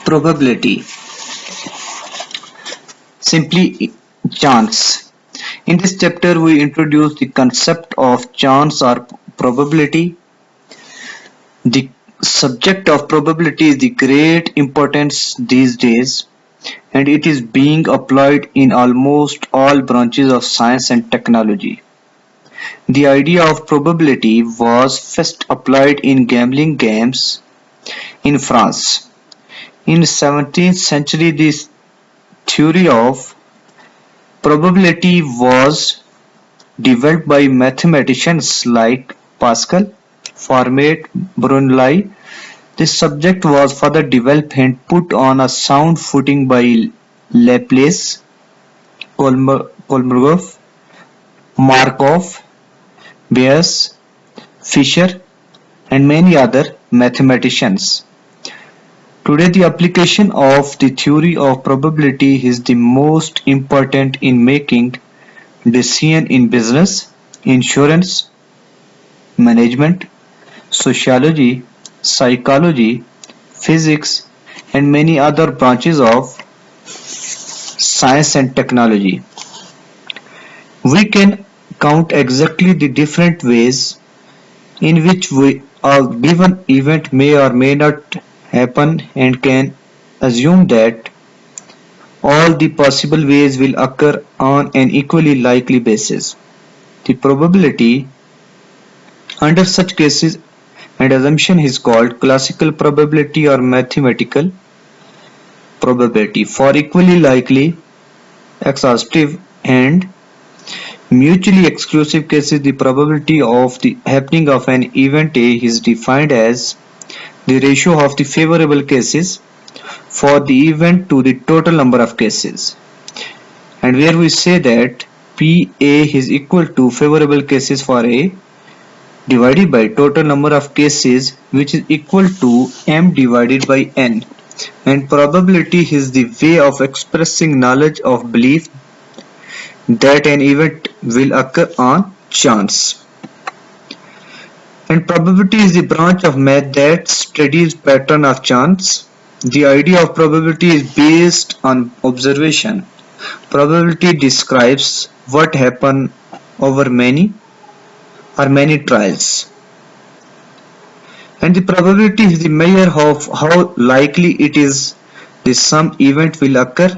Probability, simply chance. In this chapter, we introduce the concept of chance or probability. The subject of probability is the great importance these days, and it is being applied in almost all branches of science and technology. The idea of probability was first applied in gambling games in France. In 17th century, this theory of probability was developed by mathematicians like Pascal, Fermat, Brunel. This subject was further developed and put on a sound footing by Laplace, Kolmogorov, Markov, Bayes, Fisher, and many other mathematicians. Today, the application of the theory of probability is the most important in making decisions in business, insurance, management, sociology, psychology, physics, and many other branches of science and technology. We can count exactly the different ways in which a given event may or may not happen and can assume that all the possible ways will occur on an equally likely basis. The probability under such cases and assumption is called classical probability or mathematical probability. For equally likely, exhaustive, and mutually exclusive cases, the probability of the happening of an event A is defined as the ratio of the favorable cases for the event to the total number of cases, and where we say that PA is equal to favorable cases for A divided by total number of cases, which is equal to M divided by N, and probability is the way of expressing knowledge of belief that an event will occur on chance. And probability is the branch of math that studies pattern of chance. The idea of probability is based on observation. Probability describes what happens over many trials. And the probability is the measure of how likely it is that some event will occur.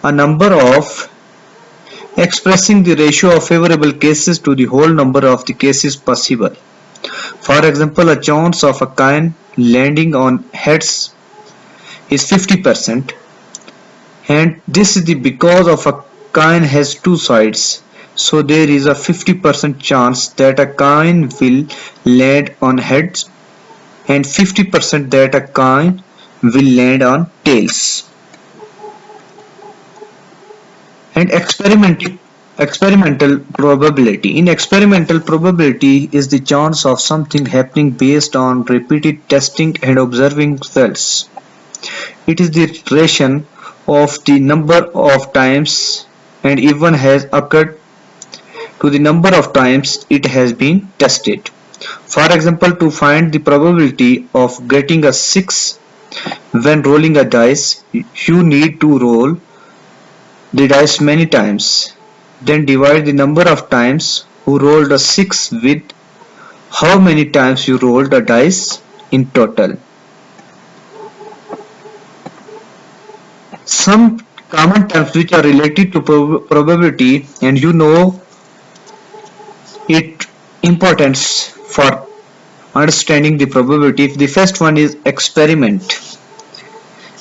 A number of expressing the ratio of favorable cases to the whole number of the cases possible. For example, a chance of a coin landing on heads is 50%, and this is because of a coin has two sides, so there is a 50% chance that a coin will land on heads and 50% that a coin will land on tails. And experimental probability. In experimental probability is the chance of something happening based on repeated testing and observing results. It is the relation of the number of times an event has occurred to the number of times it has been tested. For example, to find the probability of getting a 6 when rolling a dice, you need to roll the dice many times, then divide the number of times you rolled a 6 with how many times you rolled a dice in total. Some common terms which are related to probability, and you know its importance for understanding the probability. The first one is experiment.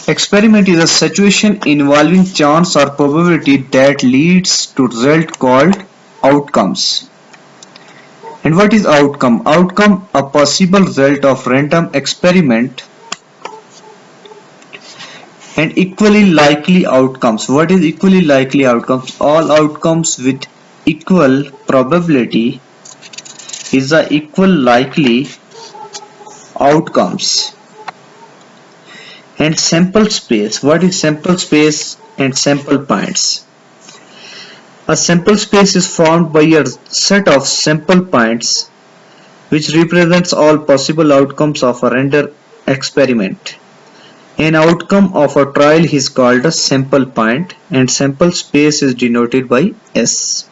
Experiment is a situation involving chance or probability that leads to result called outcomes. And what is outcome? Outcome, a possible result of random experiment, and equally likely outcomes. What is equally likely outcomes? All outcomes with equal probability is a equal likely outcomes. And sample space. What is sample space and sample points? A sample space is formed by a set of sample points which represents all possible outcomes of a random experiment. An outcome of a trial is called a sample point, and sample space is denoted by S.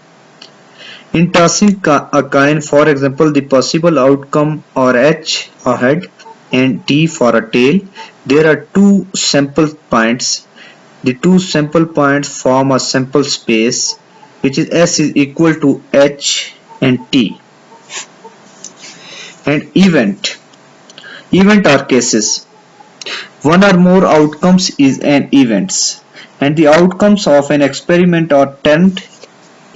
In tossing a coin, for example, the possible outcome are H, a head, and T for a tail. There are two sample points. The two sample points form a sample space, which is S is equal to H and T. And event are cases. One or more outcomes is an events, and the outcomes of an experiment are termed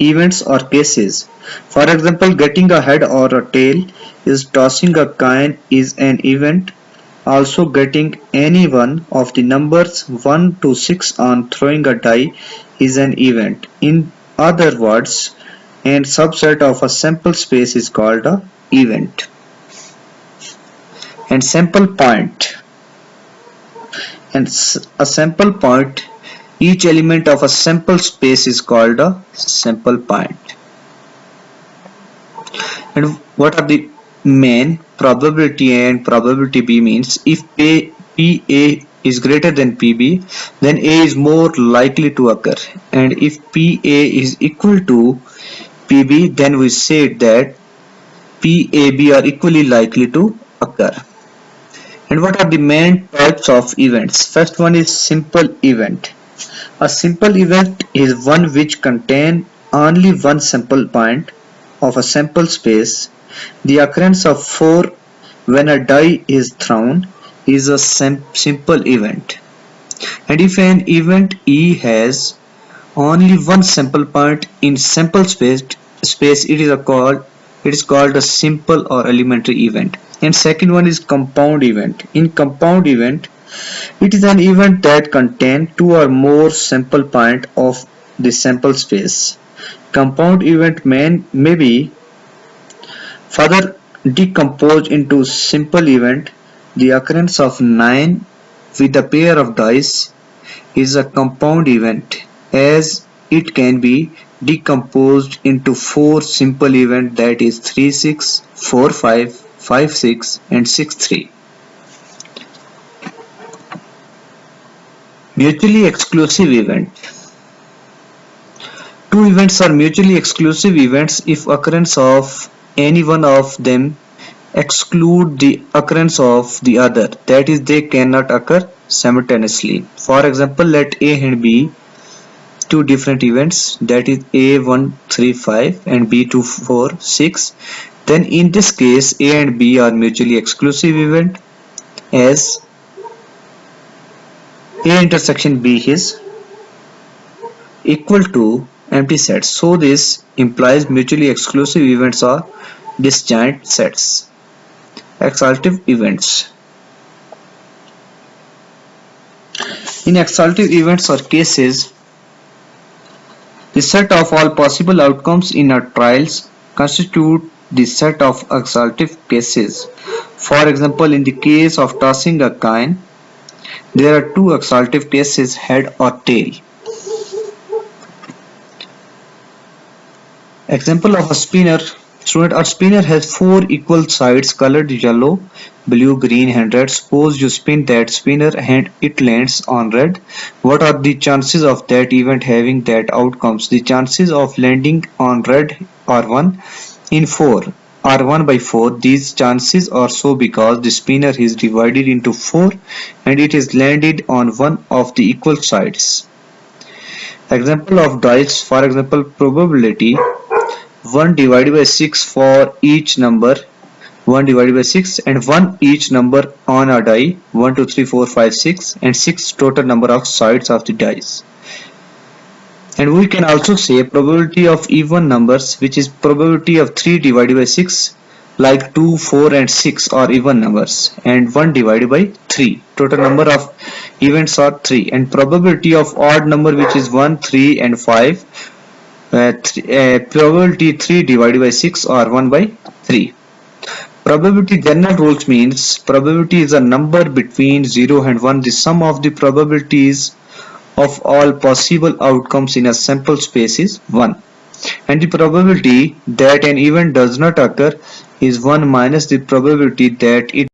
events or cases. For example, getting a head or a tail is tossing a coin is an event. Also, getting any one of the numbers 1 to 6 on throwing a die is an event. In other words, a subset of a sample space is called an event. And sample point. And a sample point, each element of a sample space is called a sample point. And what are the main? Probability A and probability B means if PA is greater than PB, then A is more likely to occur, and if PA is equal to PB, then we say that PAB are equally likely to occur. And what are the main types of events? First one is simple event. A simple event is one which contains only one sample point of a sample space. The occurrence of 4 when a die is thrown is a simple event. And if an event E has only one sample point in sample space, it is called a simple or elementary event. And second one is compound event. In compound event, it is an event that contains 2 or more sample points of the sample space. Compound event may be further decomposed into simple event. The occurrence of 9 with a pair of dice is a compound event, as it can be decomposed into 4 simple events, that is 3 6, 4 5, 5 6 and 6 3. Mutually exclusive event. Two events are mutually exclusive events if occurrence of any one of them exclude the occurrence of the other, that is, they cannot occur simultaneously. For example, let A and B two different events, that is A1 3 5 and B2 4 6. Then in this case A and B are mutually exclusive event, as A intersection B is equal to empty sets. So this implies mutually exclusive events are disjoint sets. Exhaustive events. In exhaustive events or cases, the set of all possible outcomes in our trials constitute the set of exhaustive cases. For example, in the case of tossing a coin, there are two exhaustive cases, head or tail. Example of a spinner. Student, a spinner has 4 equal sides colored yellow, blue, green and red. Suppose you spin that spinner and it lands on red. What are the chances of that event having that outcomes? The chances of landing on red are 1 in 4 are 1 by 4. These chances are so because the spinner is divided into 4 and it is landed on one of the equal sides. Example of dice. For example, probability 1 divided by 6 for each number, 1 divided by 6 and 1 each number on a die, 1 2 3 4 5 6 and 6 total number of sides of the dice. And we can also say probability of even numbers, which is probability of 3 divided by 6, like 2 4 and 6 are even numbers, and 1 divided by 3, total number of events are 3. And probability of odd number, which is 1 3 and 5, probability 3 divided by 6 or 1 by 3. Probability general rules means probability is a number between 0 and 1, the sum of the probabilities of all possible outcomes in a sample space is 1, and the probability that an event does not occur is 1 minus the probability that it